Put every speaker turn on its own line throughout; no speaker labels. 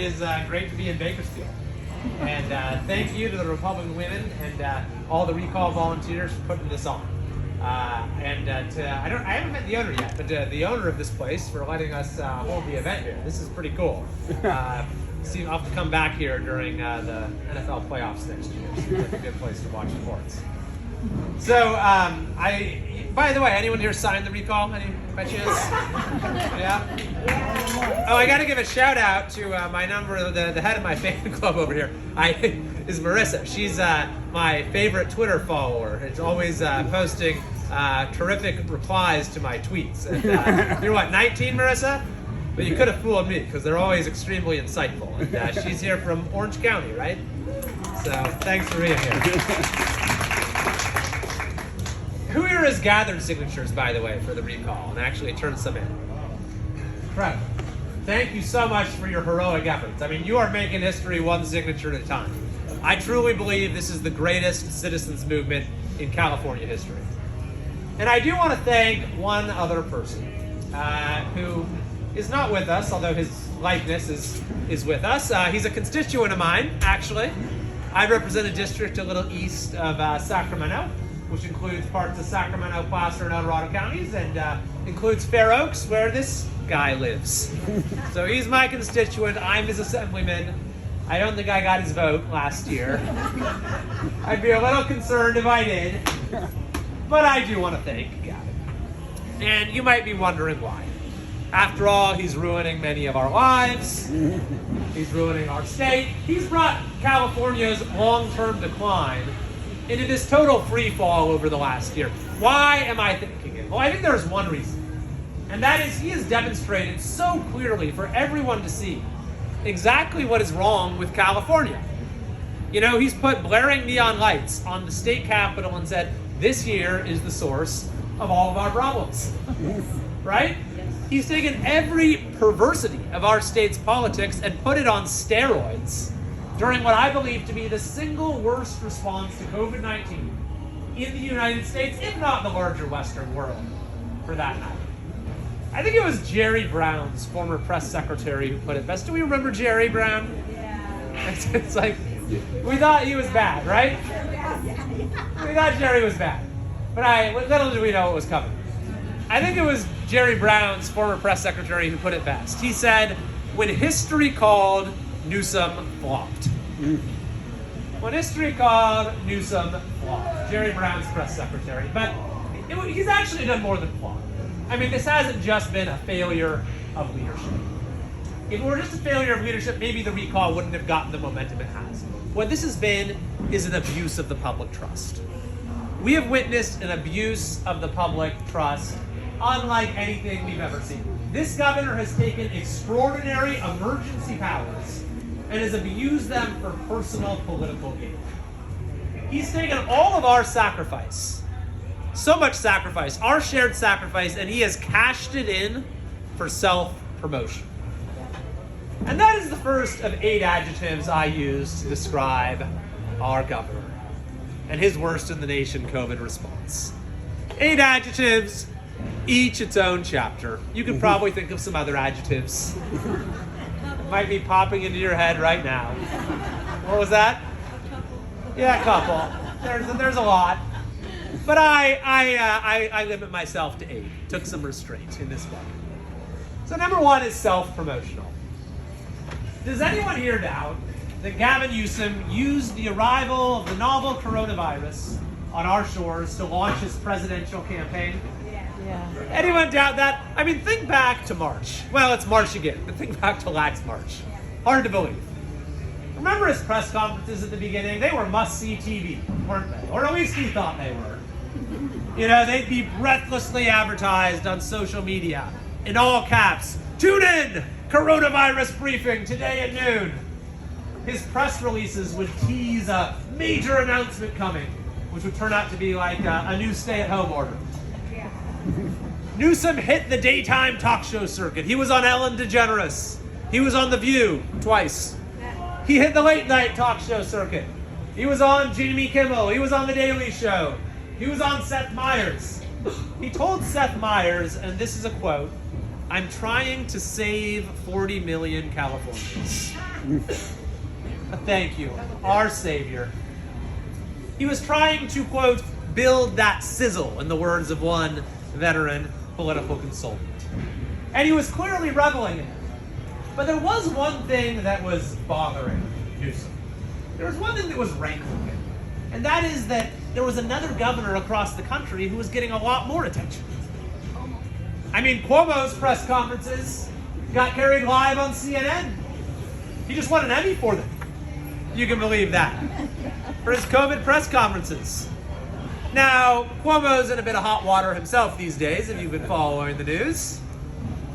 is great to be in Bakersfield. And thank you to the Republican women and all the recall volunteers for putting this on. I haven't met the owner yet, but the owner of this place for letting us hold the event here. This is pretty cool. I'll have to come back here during the NFL playoffs next year. Seems like a good place to watch sports. So, by the way, anyone here signed the recall? Any by chance? Yeah? Oh, I got to give a shout out to the head of my fan club over here. Is Marissa. She's my favorite Twitter follower. It's always posting terrific replies to my tweets. And, you're what, 19, Marissa? But you could have fooled me because they're always extremely insightful. And she's here from Orange County, right? So thanks for being here. Who here has gathered signatures, by the way, for the recall and actually turned some in? Incredible. Thank you so much for your heroic efforts. I mean, you are making history one signature at a time. I truly believe this is the greatest citizens movement in California history. And I do want to thank one other person who is not with us, although his likeness is with us. He's a constituent of mine, actually. I represent a district a little east of Sacramento, which includes parts of Sacramento, Placer, and El Dorado counties, and includes Fair Oaks, where this guy lives. So he's my constituent. I'm his assemblyman. I don't think I got his vote last year. I'd be a little concerned if I did. But I do want to thank Gavin. And you might be wondering why. After all, he's ruining many of our lives. He's ruining our state. He's brought California's long-term decline into this total free fall over the last year. Why am I thinking it? Well, I think there's one reason. And that is he has demonstrated so clearly for everyone to see exactly what is wrong with California. You know, he's put blaring neon lights on the state capitol and said, this here is the source of all of our problems. Right? He's taken every perversity of our state's politics and put it on steroids during what I believe to be the single worst response to COVID-19 in the United States, if not the larger Western world, for that matter. I think it was Jerry Brown's former press secretary who put it best. Do we remember Jerry Brown? Yeah. It's like, we thought he was bad, right? We thought Jerry was bad. But little did we know what was coming. I think it was Jerry Brown's former press secretary who put it best. He said, when history called, Newsom flopped. When history called, Newsom flopped. Jerry Brown's press secretary. But he's actually done more than flop. I mean, this hasn't just been a failure of leadership. If it were just a failure of leadership, maybe the recall wouldn't have gotten the momentum it has. What this has been is an abuse of the public trust. We have witnessed an abuse of the public trust unlike anything we've ever seen. This governor has taken extraordinary emergency powers and has abused them for personal political gain. He's taken all of our sacrifice, so much sacrifice, our shared sacrifice, and he has cashed it in for self-promotion. And that is the first of 8 adjectives I use to describe our governor and his worst in the nation COVID response. 8 adjectives, each its own chapter. You could probably think of some other adjectives. It might be popping into your head right now. What was that? Yeah, a couple. There's a lot. But I limit myself to 8. Took some restraint in this one. So number 1 is self-promotional. Does anyone here doubt that Gavin Newsom used the arrival of the novel coronavirus on our shores to launch his presidential campaign? Yeah. Anyone doubt that? I mean, think back to March. Well, it's March again, but think back to last March. Hard to believe. Remember his press conferences at the beginning? They were must-see TV, weren't they? Or at least he thought they were. You know, they'd be breathlessly advertised on social media in all caps. Tune in! Coronavirus briefing today at noon. His press releases would tease a major announcement coming, which would turn out to be like a new stay-at-home order. Yeah. Newsom hit the daytime talk show circuit. He was on Ellen DeGeneres. He was on The View twice. He hit the late-night talk show circuit. He was on Jimmy Kimmel. He was on The Daily Show. He was on Seth Meyers. He told Seth Meyers, and this is a quote, "I'm trying to save 40 million Californians." Thank you, our savior. He was trying to, quote, build that sizzle, in the words of one veteran political consultant. And he was clearly reveling in it. But there was one thing that was bothering Newsom. There was one thing that was rankling him. And that is that there was another governor across the country who was getting a lot more attention. I mean, Cuomo's press conferences got carried live on CNN. He just won an Emmy for them. You can believe that. For his COVID press conferences. Now, Cuomo's in a bit of hot water himself these days, if you've been following the news.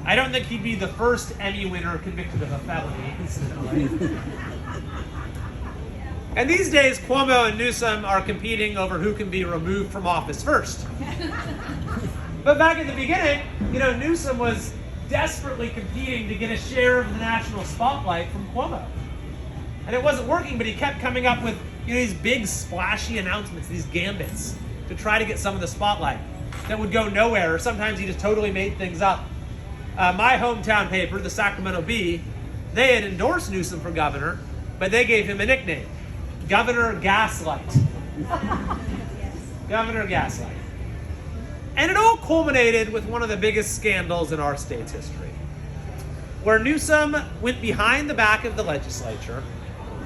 I don't think he'd be the first Emmy winner convicted of a felony, incidentally. And these days, Cuomo and Newsom are competing over who can be removed from office first. But back in the beginning, Newsom was desperately competing to get a share of the national spotlight from Cuomo. And it wasn't working, but he kept coming up with these big splashy announcements, these gambits, to try to get some of the spotlight that would go nowhere, or sometimes he just totally made things up. My hometown paper, the Sacramento Bee, they had endorsed Newsom for governor, but they gave him a nickname, Governor Gaslight. Governor Gaslight. And it all culminated with one of the biggest scandals in our state's history, where Newsom went behind the back of the legislature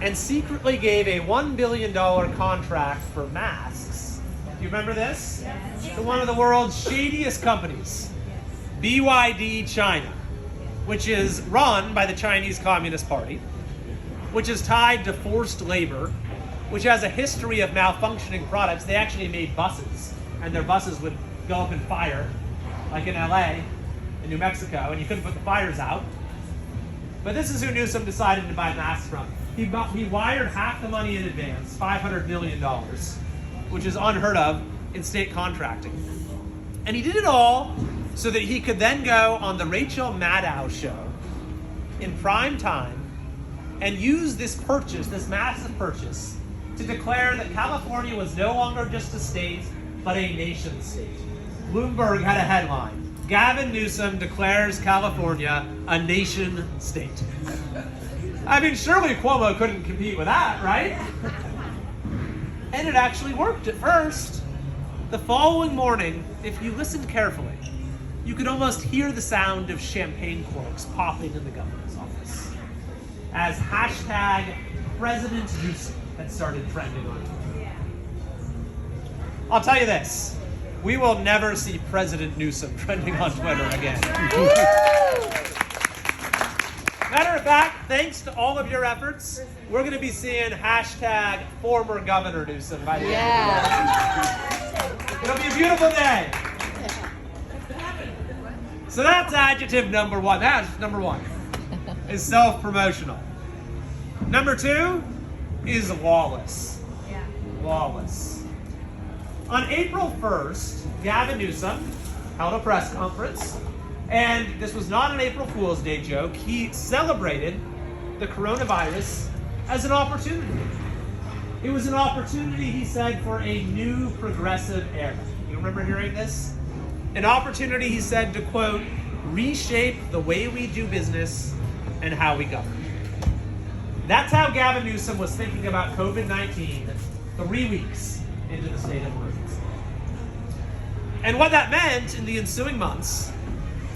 and secretly gave a $1 billion contract for masks. Do you remember this? Yes. To one of the world's shadiest companies, BYD China, which is run by the Chinese Communist Party, which is tied to forced labor, which has a history of malfunctioning products. They actually made buses, and their buses would go up in fire, like in LA, in New Mexico, and you couldn't put the fires out. But this is who Newsom decided to buy masks from. He wired half the money in advance, $500 million, which is unheard of in state contracting. And he did it all so that he could then go on the Rachel Maddow show in prime time and use this purchase, this massive purchase, to declare that California was no longer just a state, but a nation state. Bloomberg had a headline, Gavin Newsom declares California a nation state. I mean, surely Cuomo couldn't compete with that, right? And it actually worked at first. The following morning, if you listened carefully, you could almost hear the sound of champagne corks popping in the governor's office as hashtag President Newsom had started trending on Twitter. I'll tell you this, we will never see President Newsom trending on Twitter again. Matter of fact, thanks to all of your efforts, we're going to be seeing hashtag former Governor Newsom by the end of the day. It'll be a beautiful day. So that's adjective number one. That's number one. Is self-promotional. Number two is lawless. Lawless. On April 1st, Gavin Newsom held a press conference, and this was not an April Fool's Day joke. He celebrated the coronavirus as an opportunity. It was an opportunity, he said, for a new progressive era. You remember hearing this? An opportunity, he said, to, quote, reshape the way we do business and how we govern. That's how Gavin Newsom was thinking about COVID-19 3 weeks into the state of emergency. And what that meant in the ensuing months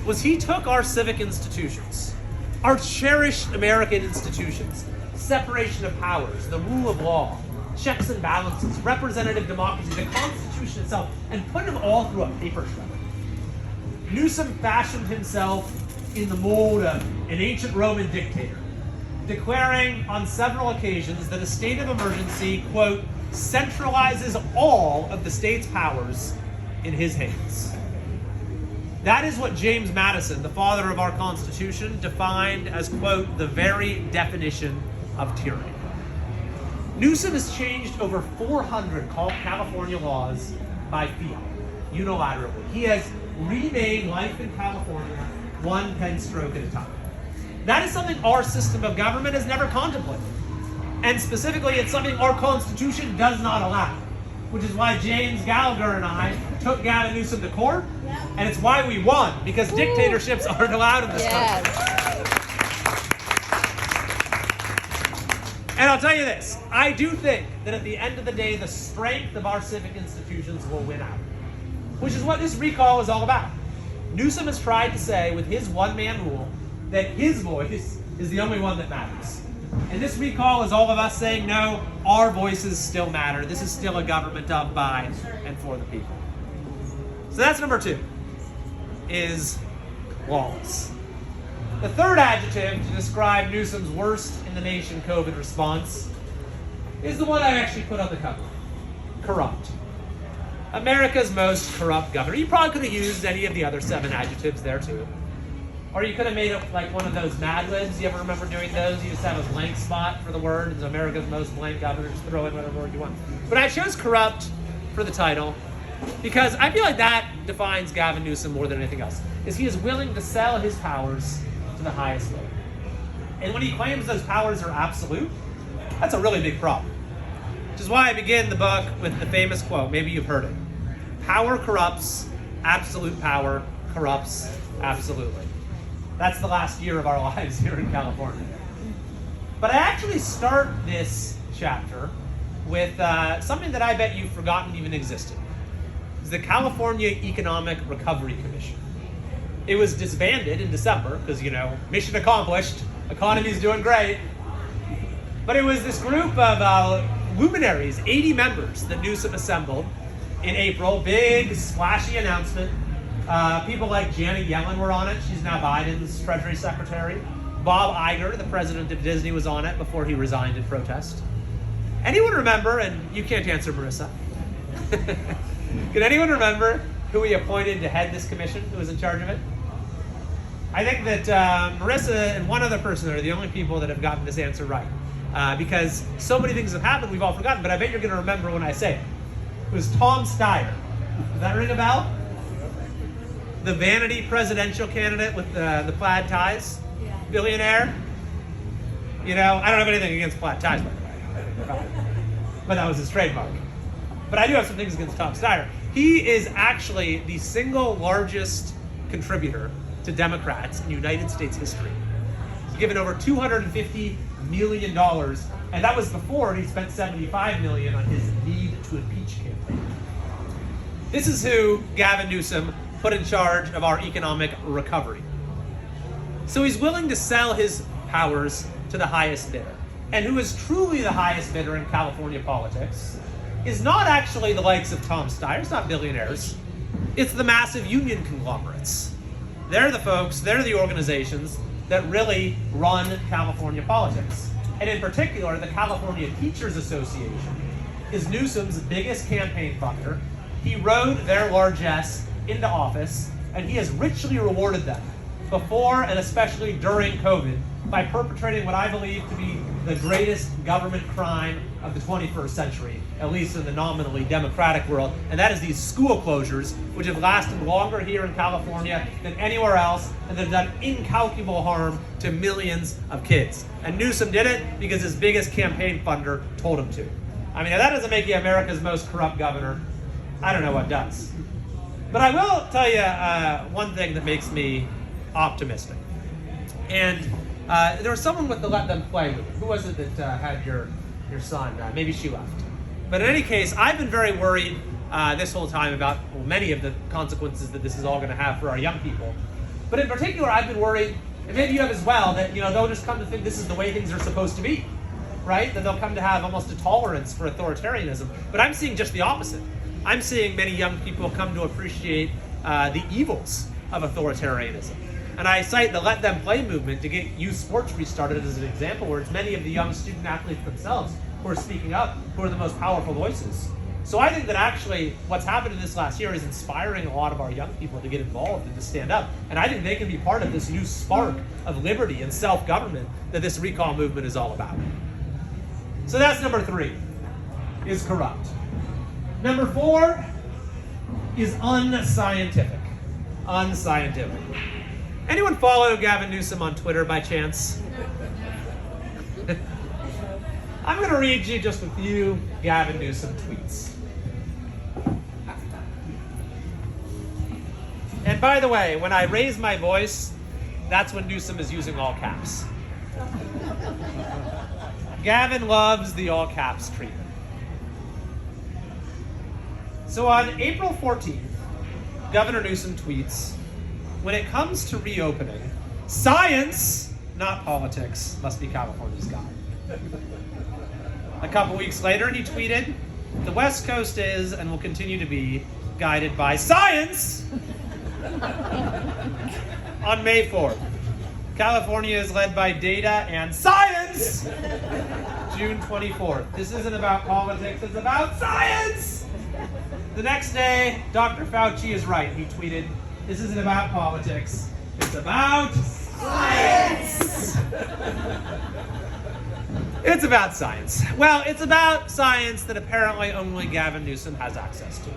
was he took our civic institutions, our cherished American institutions, separation of powers, the rule of law, checks and balances, representative democracy, the Constitution itself, and put them all through a paper shredder. Newsom fashioned himself in the mold of an ancient Roman dictator, declaring on several occasions that a state of emergency, quote, centralizes all of the state's powers in his hands. That is what James Madison, the father of our Constitution, defined as, quote, the very definition of tyranny. Newsom has changed over 400 California laws by fiat, unilaterally. He has remade life in California one pen stroke at a time. That is something our system of government has never contemplated. And specifically, it's something our Constitution does not allow, which is why James Gallagher and I took Gavin Newsom to court, and it's why we won, because dictatorships aren't allowed in this country. And I'll tell you this, I do think that at the end of the day, the strength of our civic institutions will win out, which is what this recall is all about. Newsom has tried to say with his one-man rule that his voice is the only one that matters. And this recall is all of us saying, no, our voices still matter. This is still a government of, by, and for the people. So that's number 2, is lawless. The third adjective to describe Newsom's worst in the nation COVID response is the one I actually put on the cover: corrupt. America's most corrupt governor. You probably could have used any of the other 7 adjectives there too. Or you could have made it like one of those Mad Libs. You ever remember doing those? You just have a blank spot for the word. It's America's most blank governor. Just throw in whatever word you want. But I chose corrupt for the title because I feel like that defines Gavin Newsom more than anything else. Is he is willing to sell his powers to the highest bidder. And when he claims those powers are absolute, that's a really big problem. Which is why I begin the book with the famous quote. Maybe you've heard it. Power corrupts, absolute power corrupts absolutely. That's the last year of our lives here in California. But I actually start this chapter with something that I bet you've forgotten even existed. It's the California Economic Recovery Commission. It was disbanded in December because, mission accomplished, economy's doing great. But it was this group of luminaries, 80 members that Newsom assembled in April. Big, splashy announcement. People like Janet Yellen were on it. She's now Biden's Treasury Secretary. Bob Iger, the president of Disney, was on it before he resigned in protest. Anyone remember, and you can't answer, Marissa, can anyone remember who he appointed to head this commission, who was in charge of it? I think that Marissa and one other person are the only people that have gotten this answer right. Because so many things have happened, we've all forgotten, but I bet you're going to remember when I say it. It was Tom Steyer. Does that ring a bell? The vanity presidential candidate with the plaid ties? Yeah. Billionaire? I don't have anything against plaid ties, by the way. But that was his trademark. But I do have some things against Tom Steyer. He is actually the single largest contributor to Democrats in United States history. He's given over $250 million, and that was before he spent $75 million on his need to impeach campaign. This is who Gavin Newsom put in charge of our economic recovery. So he's willing to sell his powers to the highest bidder. And who is truly the highest bidder in California politics is not actually the likes of Tom Steyer. It's not billionaires. It's the massive union conglomerates. They're the folks, they're the organizations that really run California politics. And in particular, the California Teachers Association is Newsom's biggest campaign funder. He rode their largesse into office, and he has richly rewarded them before and especially during COVID by perpetrating what I believe to be the greatest government crime of the 21st century, at least in the nominally democratic world, and that is these school closures, which have lasted longer here in California than anywhere else, and they've done incalculable harm to millions of kids. And Newsom did it because his biggest campaign funder told him to. I mean, if that doesn't make you America's most corrupt governor, I don't know what does. But I will tell you one thing that makes me optimistic. And there was someone with the Let Them Play movement. Who was it that had your son? Maybe she left. But in any case, I've been very worried this whole time about many of the consequences that this is all going to have for our young people. But in particular, I've been worried, and maybe you have as well, that they'll just come to think this is the way things are supposed to be, right? That they'll come to have almost a tolerance for authoritarianism. But I'm seeing just the opposite. I'm seeing many young people come to appreciate the evils of authoritarianism. And I cite the Let Them Play movement to get youth sports restarted as an example, where it's many of the young student athletes themselves who are speaking up, who are the most powerful voices. So I think that actually what's happened in this last year is inspiring a lot of our young people to get involved and to stand up. And I think they can be part of this new spark of liberty and self-government that this recall movement is all about. So that's number 3, is corrupt. Number 4 is unscientific. Unscientific. Anyone follow Gavin Newsom on Twitter by chance? I'm going to read you just a few Gavin Newsom tweets. And by the way, when I raise my voice, that's when Newsom is using all caps. Gavin loves the all caps treatment. So on April 14th, Governor Newsom tweets, "When it comes to reopening, science, not politics, must be California's guide." A couple weeks later, he tweeted, "The West Coast is and will continue to be guided by science." On May 4th, California is led by data and science. June 24th, this isn't about politics, it's about science. The next day, Dr. Fauci is right. He tweeted, "This isn't about politics, it's about science." It's about science. Well, it's about science that apparently only Gavin Newsom has access to.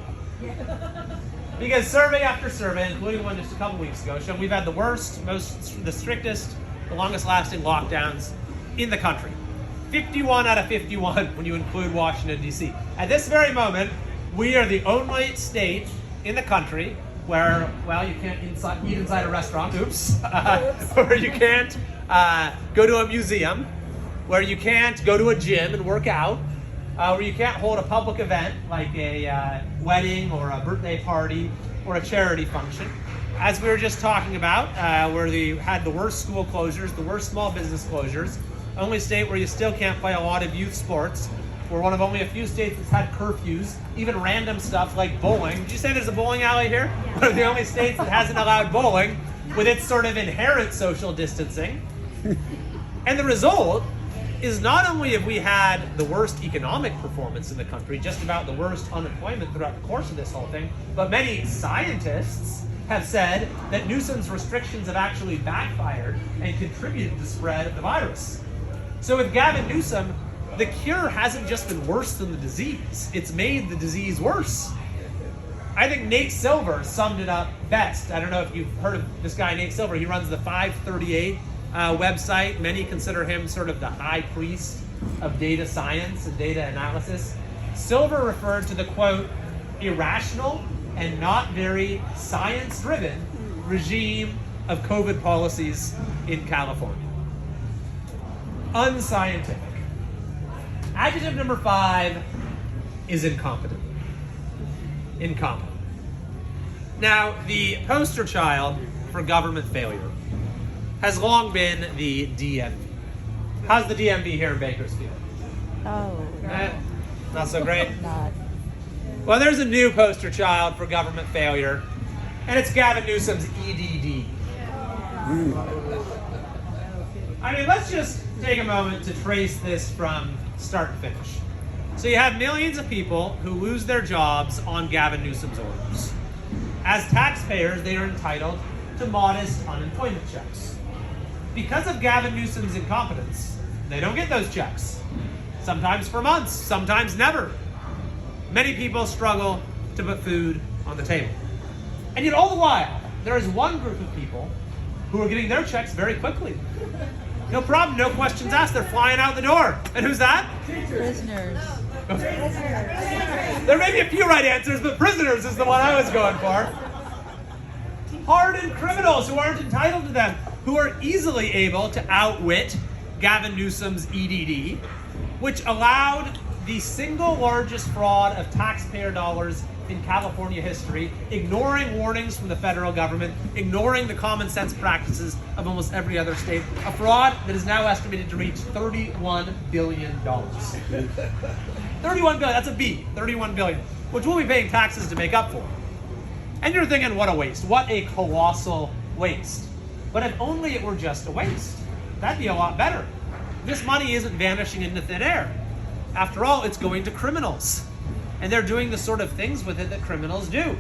Because survey after survey, including one just a couple weeks ago, showed we've had the worst, the strictest, the longest lasting lockdowns in the country. 51 out of 51 when you include Washington, D.C. At this very moment, we are the only state in the country where, well, you can't eat inside a restaurant, where you can't go to a museum, where you can't go to a gym and work out, where you can't hold a public event like a wedding or a birthday party or a charity function. As we were just talking about, where they had the worst school closures, the worst small business closures, only state where you still can't play a lot of youth sports. We're one of only a few states that's had curfews, even random stuff like bowling. Did you say there's a bowling alley here? One of the only states that hasn't allowed bowling with its sort of inherent social distancing. And the result is not only have we had the worst economic performance in the country, just about the worst unemployment throughout the course of this whole thing, but many scientists have said that Newsom's restrictions have actually backfired and contributed to the spread of the virus. So with Gavin Newsom, the cure hasn't just been worse than the disease, it's made the disease worse. I think Nate Silver summed it up best. I don't know if you've heard of this guy, Nate Silver. He runs the 538 website. Many consider him sort of the high priest of data science and data analysis. Silver referred to the, quote, irrational and not very science-driven regime of COVID policies in California. Unscientific. Adjective number 5 is incompetent. Incompetent. Now, the poster child for government failure has long been the DMV. How's the DMV here in Bakersfield?
Oh.
Not so great?
Not.
Well, there's a new poster child for government failure, and it's Gavin Newsom's EDD. I mean, let's just take a moment to trace this from start to finish. So you have millions of people who lose their jobs on Gavin Newsom's orders. As taxpayers, they are entitled to modest unemployment checks. Because of Gavin Newsom's incompetence, they don't get those checks. Sometimes for months, sometimes never. Many people struggle to put food on the table. And yet all the while, there is one group of people who are getting their checks very quickly. No problem, no questions asked, they're flying out the door. And who's that?
Prisoners.
There may be a few right answers, but prisoners is the one I was going for. Hardened criminals who aren't entitled to them, who are easily able to outwit Gavin Newsom's EDD, which allowed the single largest fraud of taxpayer dollars in California history, ignoring warnings from the federal government, ignoring the common sense practices of almost every other state, a fraud that is now estimated to reach $31 billion. 31 billion, that's a B, 31 billion, which we'll be paying taxes to make up for. And you're thinking, what a waste, what a colossal waste. But if only it were just a waste, that'd be a lot better. This money isn't vanishing into thin air. After all, it's going to criminals. And they're doing the sort of things with it that criminals do.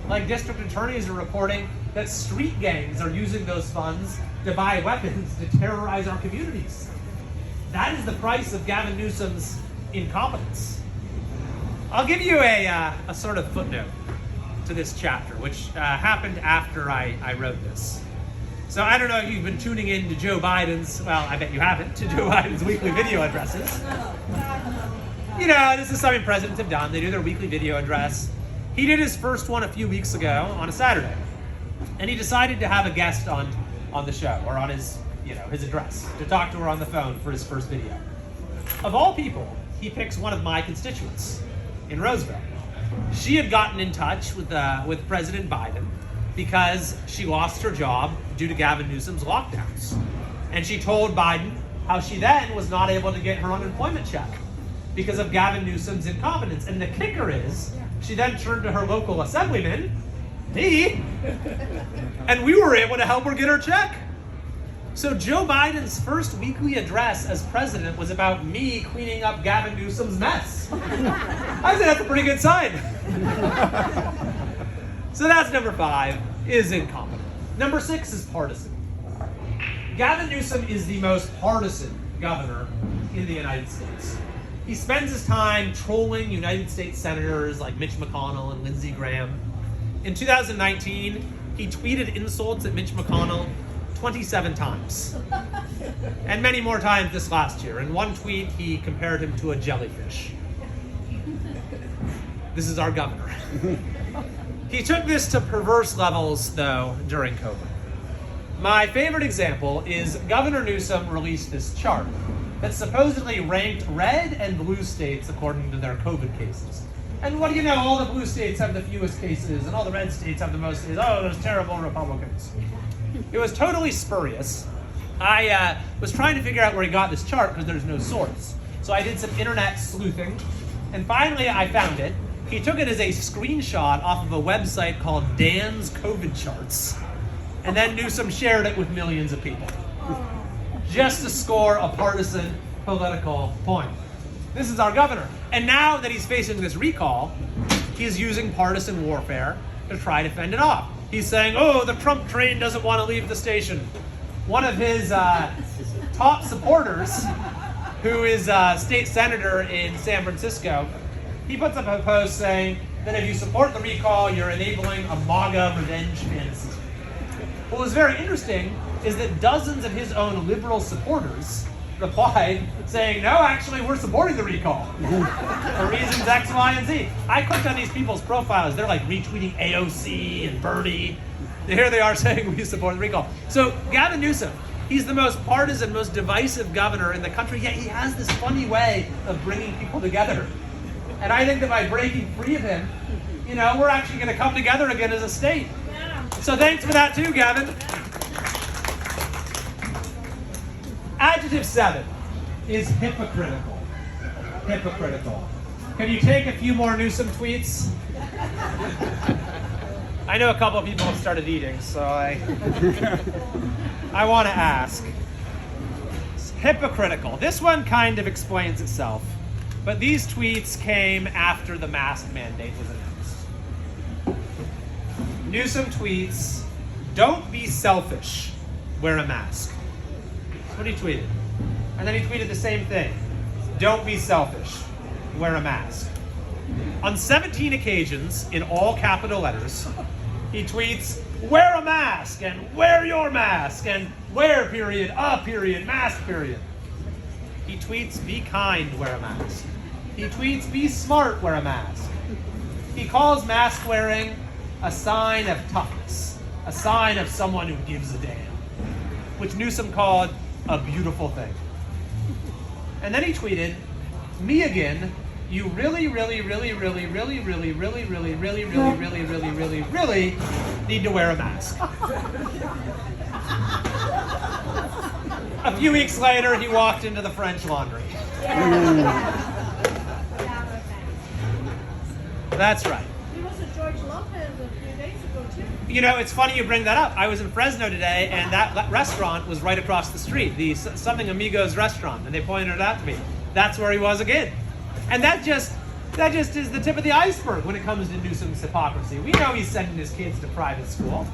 Like district attorneys are reporting that street gangs are using those funds to buy weapons to terrorize our communities. That is the price of Gavin Newsom's incompetence. I'll give you a sort of footnote to this chapter, which happened after I wrote this. So I don't know if you've been tuning in to Joe Biden's, well, I bet you haven't, to Joe Biden's weekly video addresses. You know, this is something presidents have done. They do their weekly video address. He did his first one a few weeks ago on a Saturday. And he decided to have a guest on the show, or on his, his address, to talk to her on the phone for his first video. of all people, he picks one of my constituents in Roseville. She had gotten in touch with President Biden because she lost her job due to Gavin Newsom's lockdowns. And she told Biden how she then was not able to get her unemployment check because of Gavin Newsom's incompetence. And the kicker is, she then turned to her local assemblyman, me, and we were able to help her get her check. So Joe Biden's first weekly address as president was about me cleaning up Gavin Newsom's mess. I think that's a pretty good sign. So that's number 5, is incompetent. Number 6 is partisan. Gavin Newsom is the most partisan governor in the United States. He spends his time trolling United States senators like Mitch McConnell and Lindsey Graham. In 2019, he tweeted insults at Mitch McConnell 27 times. And many more times this last year. In one tweet, he compared him to a jellyfish. This is our governor. He took this to perverse levels, though, during COVID. My favorite example is Governor Newsom released this chart that supposedly ranked red and blue states according to their COVID cases. And what do you know? All the blue states have the fewest cases, and all the red states have the most cases. Oh, those terrible Republicans. It was totally spurious. I was trying to figure out where he got this chart because there's no source. So I did some internet sleuthing, and finally I found it. He took it as a screenshot off of a website called Dan's COVID Charts, and then Newsom shared it with millions of people, just to score a partisan political point. This is our governor. And now that he's facing this recall, he's using partisan warfare to try to fend it off. He's saying, oh, the Trump train doesn't want to leave the station. One of his top supporters, who is a state senator in San Francisco, he puts up a post saying that if you support the recall, you're enabling a MAGA revenge fantasy. What was very interesting is that dozens of his own liberal supporters replied saying, no, actually, we're supporting the recall for reasons X, Y, and Z. I clicked on these people's profiles. They're like retweeting AOC and Bernie. Here they are saying we support the recall. So Gavin Newsom, he's the most partisan, most divisive governor in the country, yet he has this funny way of bringing people together. And I think that by breaking free of him, you know, we're actually going to come together again as a state. So thanks for that too, Gavin. Adjective 7 is hypocritical. Hypocritical. Can you take a few more Newsom tweets? I know a couple of people have started eating, so I want to ask. Hypocritical. This one kind of explains itself, but these tweets came after the mask mandate was announced. Newsom tweets, don't be selfish, wear a mask. That's what he tweeted. And then he tweeted the same thing. Don't be selfish, wear a mask. On 17 occasions, in all capital letters, he tweets, wear a mask, and wear your mask, and wear period, a period, mask period. He tweets, be kind, wear a mask. He tweets, be smart, wear a mask. He calls mask wearing a sign of toughness, a sign of someone who gives a damn, which Newsom called a beautiful thing. And then he tweeted, me again, you really, really, really, really, really, really, really, really, really, really, really, really, really, really need to wear a mask. A few weeks later, he walked into the French Laundry. That's right.
He was at George Lopez a few days ago, too.
You know, it's funny you bring that up. I was in Fresno today, and that restaurant was right across the street, the Something Amigos restaurant, and they pointed it out to me. That's where he was again. And that just is the tip of the iceberg when it comes to Newsom's hypocrisy. We know he's sending his kids to private school.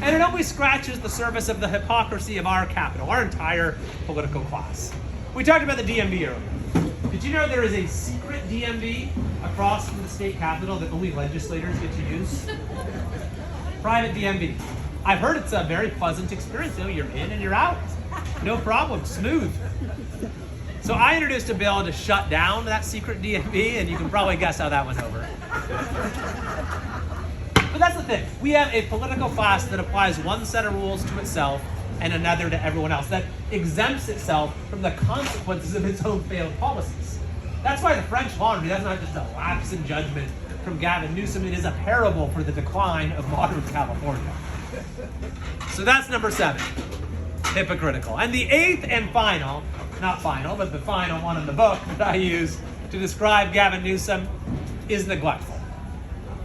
And it only scratches the surface of the hypocrisy of our capital, our entire political class. We talked about the DMV earlier. Did you know there is a secret DMV across from the state capitol that only legislators get to use? Private DMV. I've heard it's a very pleasant experience. You know, you're in and you're out. No problem, smooth. So I introduced a bill to shut down that secret DMV, and you can probably guess how that went over. But that's the thing. We have a political class that applies one set of rules to itself and another to everyone else, that exempts itself from the consequences of its own failed policies. That's why the French Laundry, that's not just a lapse in judgment from Gavin Newsom, it is a parable for the decline of modern California. So that's number 7, hypocritical. And the 8th and final, not final, but the final one in the book that I use to describe Gavin Newsom is neglectful.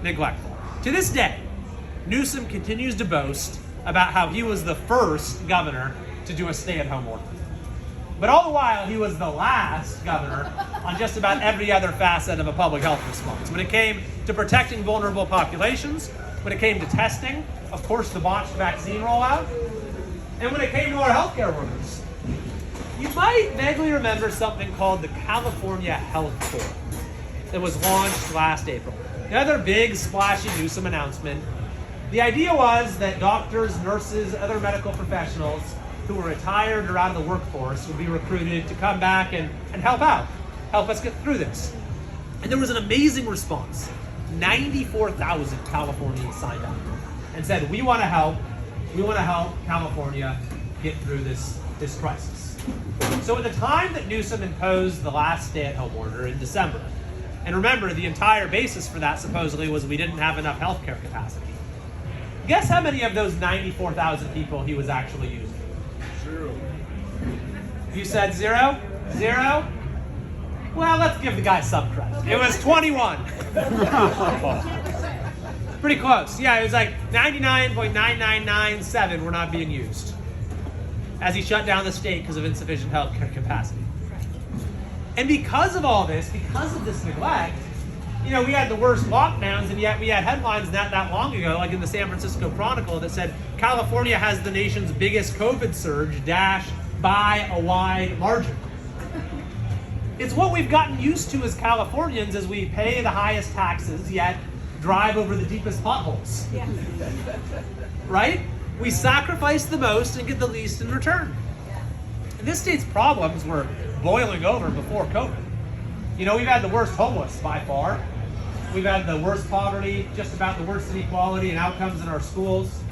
Neglectful. To this day, Newsom continues to boast about how he was the first governor to do a stay-at-home order. But all the while, he was the last governor on just about every other facet of a public health response. When it came to protecting vulnerable populations, when it came to testing, of course, the botched vaccine rollout, and when it came to our healthcare workers. You might vaguely remember something called the California Health Corps that was launched last April. Another big, splashy Newsom announcement. The idea was that doctors, nurses, other medical professionals who were retired or out of the workforce would be recruited to come back and help out, help us get through this. And there was an amazing response. 94,000 Californians signed up and said, we want to help California get through this crisis. So at the time that Newsom imposed the last stay-at-home order in December, and remember, the entire basis for that supposedly was we didn't have enough healthcare capacity. Guess how many of those 94,000 people he was actually using?
0.
You said 0? 0? Well, let's give the guy some credit. It was 21. Pretty close. Yeah, it was like 99.9997 were not being used as he shut down the state because of insufficient healthcare capacity. And because of all this, because of this neglect, we had the worst lockdowns, and yet we had headlines not that long ago, like in the San Francisco Chronicle, that said California has the nation's biggest COVID surge, by a wide margin. It's what we've gotten used to as Californians as we pay the highest taxes, yet drive over the deepest potholes.
Yeah.
Right? We sacrifice the most and get the least in return. And this state's problems were boiling over before COVID. We've had the worst homeless by far. We've had the worst poverty, just about the worst inequality and outcomes in our schools,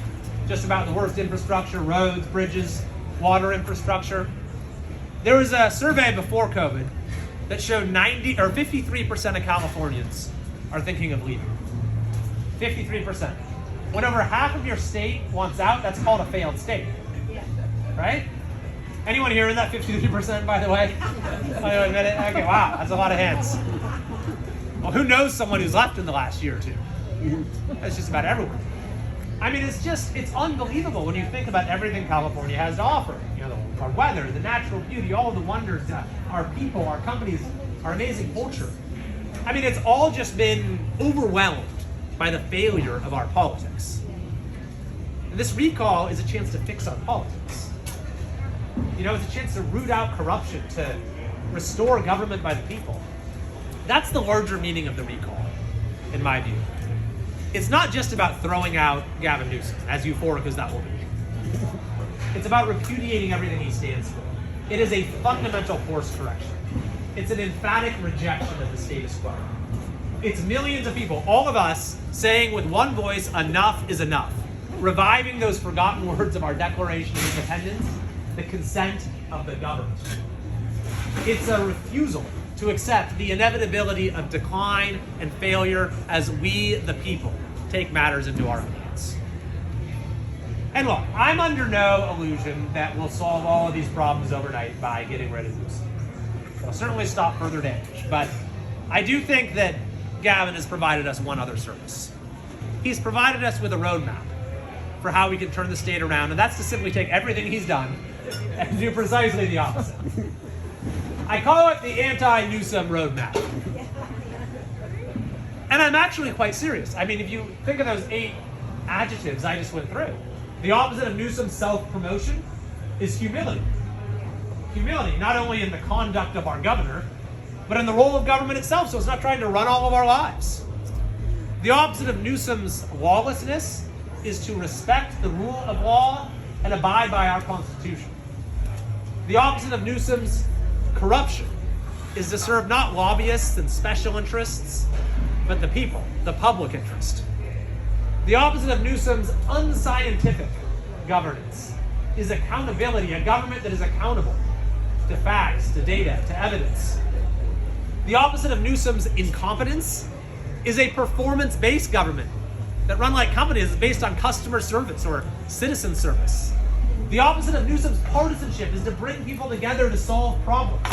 just about the worst infrastructure, roads, bridges, water infrastructure. There was a survey before COVID that showed 53% of Californians are thinking of leaving. 53%. When over half of your state wants out, that's called a failed state.
Yeah.
Right? Anyone here in that 53%, by the way? I admit it? Okay, wow, that's a lot of hands. Well, who knows someone who's left in the last year or two? That's just about everyone. I mean, it's unbelievable when you think about everything California has to offer. Our weather, the natural beauty, all of the wonders, our people, our companies, our amazing culture. I mean, it's all just been overwhelmed by the failure of our politics. And this recall is a chance to fix our politics. It's a chance to root out corruption, to restore government by the people. That's the larger meaning of the recall, in my view. It's not just about throwing out Gavin Newsom, as euphoric as that will be. It's about repudiating everything he stands for. It is a fundamental course correction. It's an emphatic rejection of the status quo. It's millions of people, all of us, saying with one voice, enough is enough. Reviving those forgotten words of our Declaration of Independence, the consent of the governed. It's a refusal to accept the inevitability of decline and failure as we, the people, take matters into our own hands. And look, I'm under no illusion that we'll solve all of these problems overnight by getting rid of Newsom. It'll certainly stop further damage, but I do think that Gavin has provided us one other service. He's provided us with a roadmap for how we can turn the state around, and that's to simply take everything he's done and do precisely the opposite. I call it the anti-Newsom roadmap. And I'm actually quite serious. I mean, if you think of those 8 adjectives I just went through, the opposite of Newsom's self-promotion is humility. Humility, not only in the conduct of our governor, but in the role of government itself, so it's not trying to run all of our lives. The opposite of Newsom's lawlessness is to respect the rule of law and abide by our Constitution. The opposite of Newsom's corruption is to serve not lobbyists and special interests, but the people, the public interest. The opposite of Newsom's unscientific governance is accountability, a government that is accountable to facts, to data, to evidence. The opposite of Newsom's incompetence is a performance-based government that run like companies based on customer service or citizen service. The opposite of Newsom's partisanship is to bring people together to solve problems.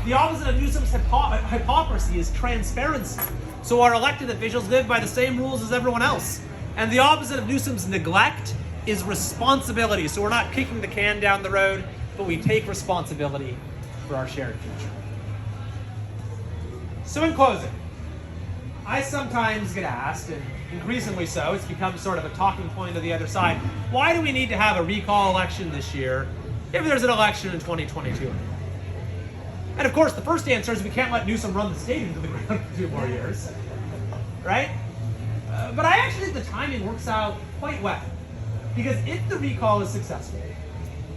The opposite of Newsom's hypocrisy is transparency. So our elected officials live by the same rules as everyone else. And the opposite of Newsom's neglect is responsibility. So we're not kicking the can down the road, but we take responsibility for our shared future. So in closing, I sometimes get asked, and increasingly so, it's become sort of a talking point of the other side, why do we need to have a recall election this year if there's an election in 2022? And of course, the first answer is we can't let Newsom run the state into the ground for 2 more years, right? But I actually think the timing works out quite well. Because if the recall is successful,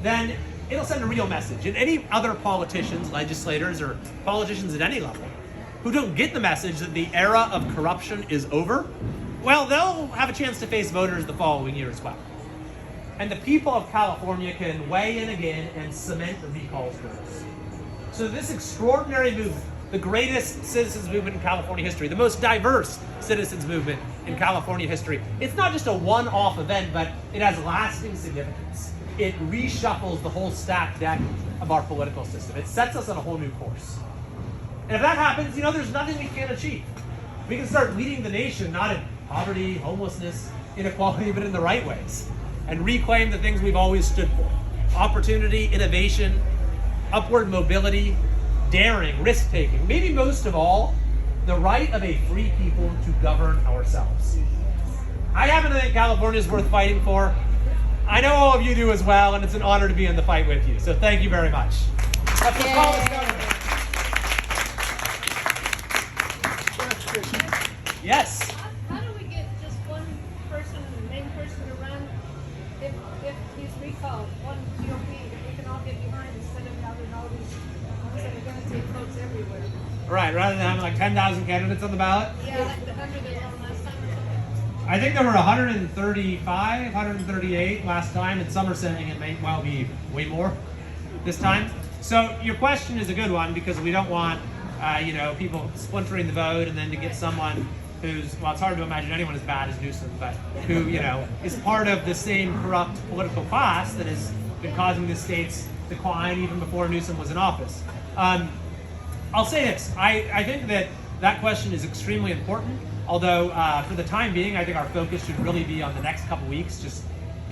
then it'll send a real message. And any other politicians, legislators, or politicians at any level who don't get the message that the era of corruption is over, well, they'll have a chance to face voters the following year as well. And the people of California can weigh in again and cement the recall's goals. So this extraordinary movement, the greatest citizens movement in California history, the most diverse citizens movement in California history, it's not just a one-off event, but it has lasting significance. It reshuffles the whole stacked deck of our political system. It sets us on a whole new course. And if that happens, there's nothing we can't achieve. We can start leading the nation, not in poverty, homelessness, inequality, but in the right ways, and reclaim the things we've always stood for. Opportunity, innovation, upward mobility, daring, risk-taking, maybe most of all, the right of a free people to govern ourselves. I happen to think California is worth fighting for. I know all of you do as well, and it's an honor to be in the fight with you. So thank you very much. Let's call this government. Yes.
How do we get just one person, the main person to run if he's recalled, one GOP, if we can all get behind instead of having all these ones that are going to take votes everywhere?
Right, rather than having like 10,000 candidates on the ballot?
Yeah, like the 100 they won last time or something.
I think there were 135, 138 last time, and some are saying it may well be way more this time. So your question is a good one because we don't want people splintering the vote and then to get someone who's, well, it's hard to imagine anyone as bad as Newsom, but who, is part of the same corrupt political class that has been causing the state's decline even before Newsom was in office. I'll say this, I think that question is extremely important, although for the time being, I think our focus should really be on the next couple weeks, just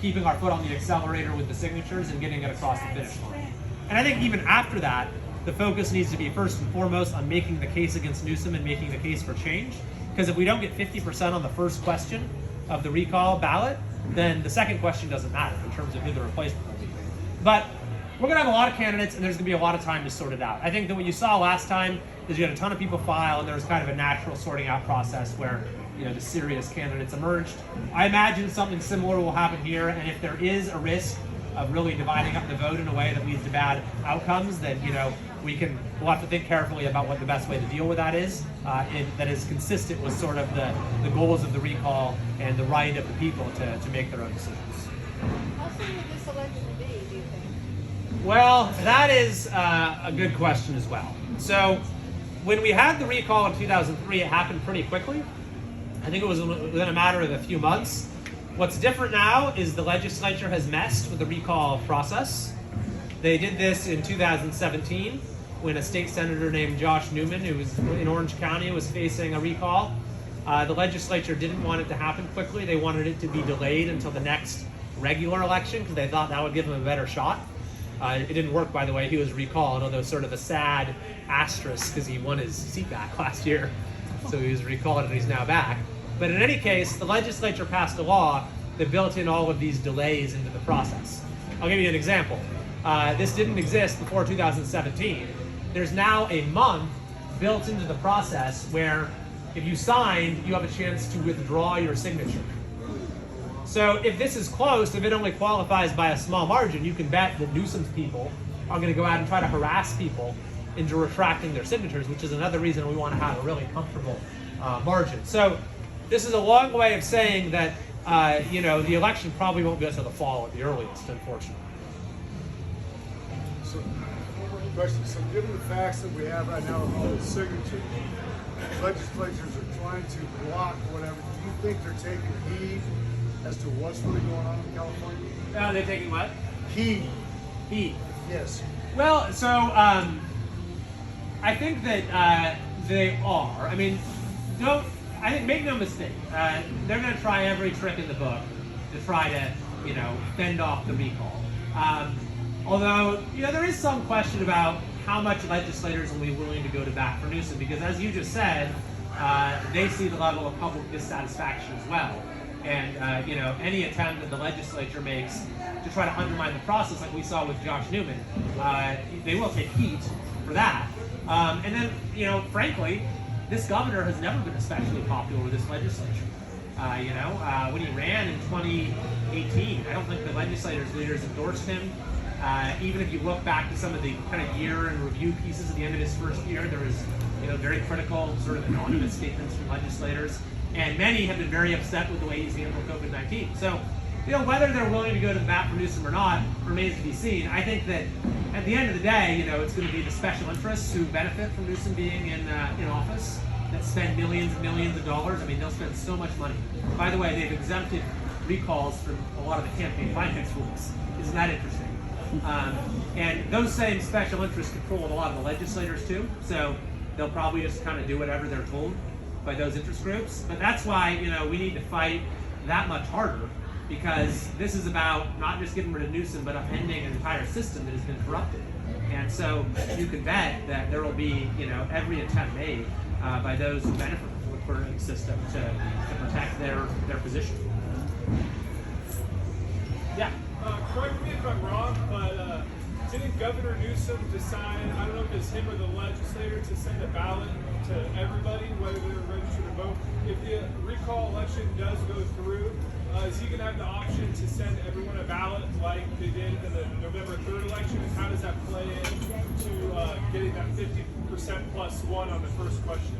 keeping our foot on the accelerator with the signatures and getting it across the finish line. And I think even after that, the focus needs to be first and foremost on making the case against Newsom and making the case for change. Because if we don't get 50% on the first question of the recall ballot, then the second question doesn't matter in terms of who the replacement will be. But we're going to have a lot of candidates, and there's going to be a lot of time to sort it out. I think that what you saw last time is you had a ton of people file, and there was kind of a natural sorting out process where the serious candidates emerged. I imagine something similar will happen here, and if there is a risk of really dividing up the vote in a way that leads to bad outcomes, then we'll have to think carefully about what the best way to deal with that is, that is consistent with sort of the goals of the recall and the right of the people to make their own decisions.
How soon will this election be, do you think?
Well, that is a good question as well. So when we had the recall in 2003, it happened pretty quickly. I think it was within a matter of a few months. What's different now is the legislature has messed with the recall process. They did this in 2017 when a state senator named Josh Newman, who was in Orange County, was facing a recall. The legislature didn't want it to happen quickly. They wanted it to be delayed until the next regular election because they thought that would give him a better shot. It didn't work, by the way. He was recalled, although sort of a sad asterisk because he won his seat back last year. So he was recalled and he's now back. But in any case, the legislature passed a law that built in all of these delays into the process. I'll give you an example. This didn't exist before 2017. There's now a month built into the process where if you signed, you have a chance to withdraw your signature. So if this is close, if it only qualifies by a small margin, you can bet that Newsom's people are going to go out and try to harass people into retracting their signatures, which is another reason we want to have a really comfortable margin. So this is a long way of saying that the election probably won't go to the fall at the earliest, unfortunately.
question. So given the facts that we have right now with all the signatures, legislatures are trying to block whatever. Do you think they're taking heed as to what's really going on in California?
They're taking what?
Heed.
Heat.
Yes.
Well, so I think that they are. I mean, make no mistake. They're going to try every trick in the book to try to, fend off the recall. Although, there is some question about how much legislators will be willing to go to bat for Newsom, because as you just said, they see the level of public dissatisfaction as well. And, any attempt that the legislature makes to try to undermine the process, like we saw with Josh Newman, they will take heat for that. And then, frankly, this governor has never been especially popular with this legislature. When he ran in 2018, I don't think the leaders endorsed him. Even if you look back to some of the kind of year in review pieces at the end of his first year, there was, very critical sort of anonymous statements from legislators. And many have been very upset with the way he's handled COVID-19. So, whether they're willing to go to the bat for Newsom or not remains to be seen. I think that at the end of the day, it's going to be the special interests who benefit from Newsom being in office that spend millions and millions of dollars. I mean, they'll spend so much money. By the way, they've exempted recalls from a lot of the campaign finance rules. Isn't that interesting? And those same special interests control a lot of the legislators too. So they'll probably just kind of do whatever they're told by those interest groups. But that's why, we need to fight that much harder, because this is about not just getting rid of Newsom, but upending an entire system that has been corrupted. And so you can bet that there will be, every attempt made by those who benefit from the current system to protect their position. Yeah.
Correct me if I'm wrong, but didn't Governor Newsom decide, I don't know if it's him or the legislator, to send a ballot to everybody, whether they're registered to vote? If the recall election does go through, is he going to have the option to send everyone a ballot like they did in the November 3rd election? And how does that play into getting that 50% plus one on the first question?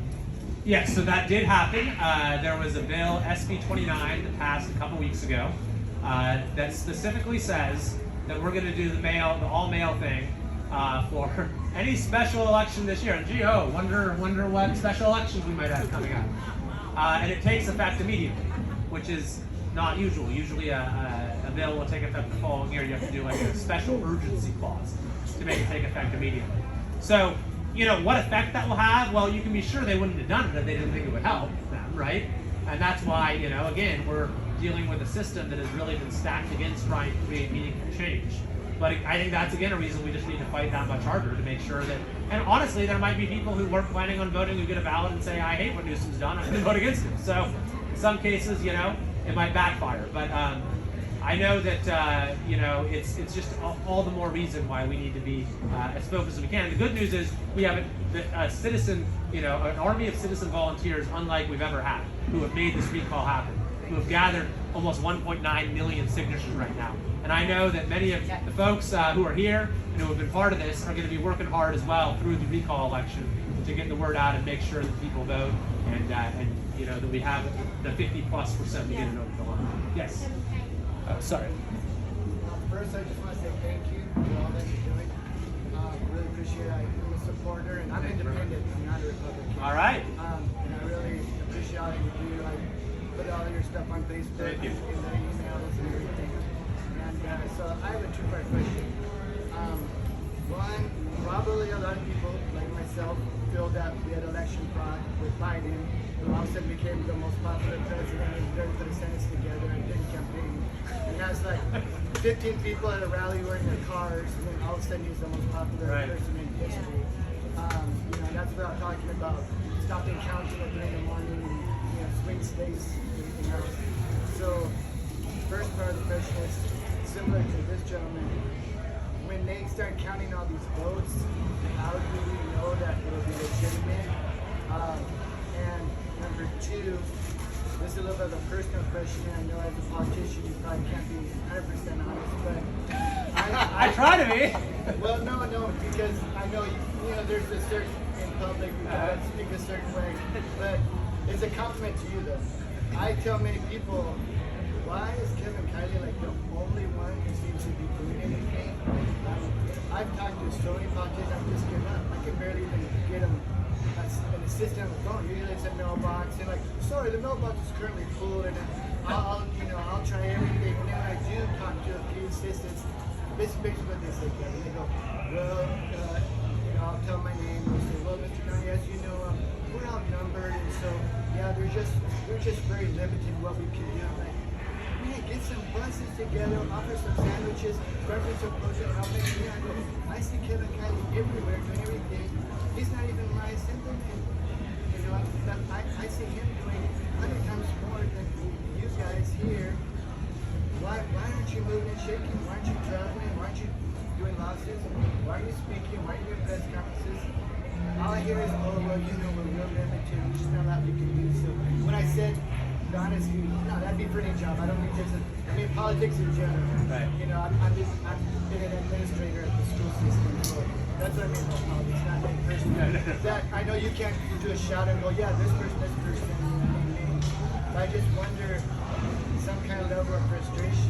Yes, so that did happen. There was a bill, SB 29, that passed a couple weeks ago that specifically says that we're going to do the all-mail thing for any special election this year. And wonder what special elections we might have coming up. And it takes effect immediately, which is not usual. Usually a bill will take effect the following year. You have to do like a special urgency clause to make it take effect immediately. So, what effect that will have? Well, you can be sure they wouldn't have done it if they didn't think it would help them, right? And that's why, again, we're dealing with a system that has really been stacked against trying to create meaningful change. But I think that's, again, a reason we just need to fight that much harder to make sure that, and honestly, there might be people who weren't planning on voting who get a ballot and say, I hate what Newsom's done, I'm going to vote against him. So in some cases, it might backfire. But I know that, it's just all the more reason why we need to be as focused as we can. And the good news is we have a citizen, an army of citizen volunteers unlike we've ever had, who have made this recall happen, who have gathered almost 1.9 million signatures right now. And I know that many of the folks who are here and who have been part of this are going to be working hard as well through the recall election to get the word out and make sure that people vote and that we have the 50+% to get it over the line. Yes. Oh, sorry.
First, I just want to say thank you for all that you're doing. Really appreciate it. I'm a supporter, and I'm independent. I'm not a Republican.
All right.
And I really appreciate all you do. I put all your stuff on Facebook,
Thank you.
in the emails and everything. And so I have a two-part question. One, probably a lot of people, like myself, feel that we had election fraud with Biden, who all of a sudden became the most popular president and barely put a sentence together and didn't campaign. And that's like 15 people at a rally wearing their cars, and then all of a sudden he's the most popular person in history. And that's what I'm talking about. Stopping counting at 3 in the morning and swing states and everything else. So, first part of the question is similar to this gentleman. When they start counting all these votes, how do we know that it will be legitimate? And number two, this is a little bit of a personal question. I know as a politician you probably can't be 100% honest, but
I try to be.
Well, no, because I know there's a certain in public you gotta speak a certain way, but it's a compliment to you though. I tell many people, why is Kevin Kiley like the only one who seems to be doing anything? I've talked to so many politicians, I'm just giving up. I can barely even get them an assistant on the phone. Usually it's a mailbox, and like, sorry, the mailbox is currently full, and I'll try everything. And then when I do talk to a few assistants, basically what they say, Kevin, they go, well, I'll tell my name. They'll say, well, Mr. County, as you know, we're outnumbered, and so yeah, we're just very limited what we can do. I'm like, man, get some buses together, offer some sandwiches, breakfast or closure, and I'll make sure I go. I see Kevin Kiley everywhere doing everything. He's not even my assemblyman. I see him doing 100 times more than you guys here. Why aren't you moving and shaking? Why aren't you traveling? Why aren't you doing lawsuits? Why are you speaking? Why are you doing press conferences? All I hear is, oh, well, we're real limited. There's just not a lot we can do. So when I said, honestly, no, that'd be a pretty job. I don't think there's politics in general. Right. I'm been an administrator at the school system. So that's what I mean about politics, not any person. That I know you can't do a shout and go, yeah, this person. I just wonder some kind of level of frustration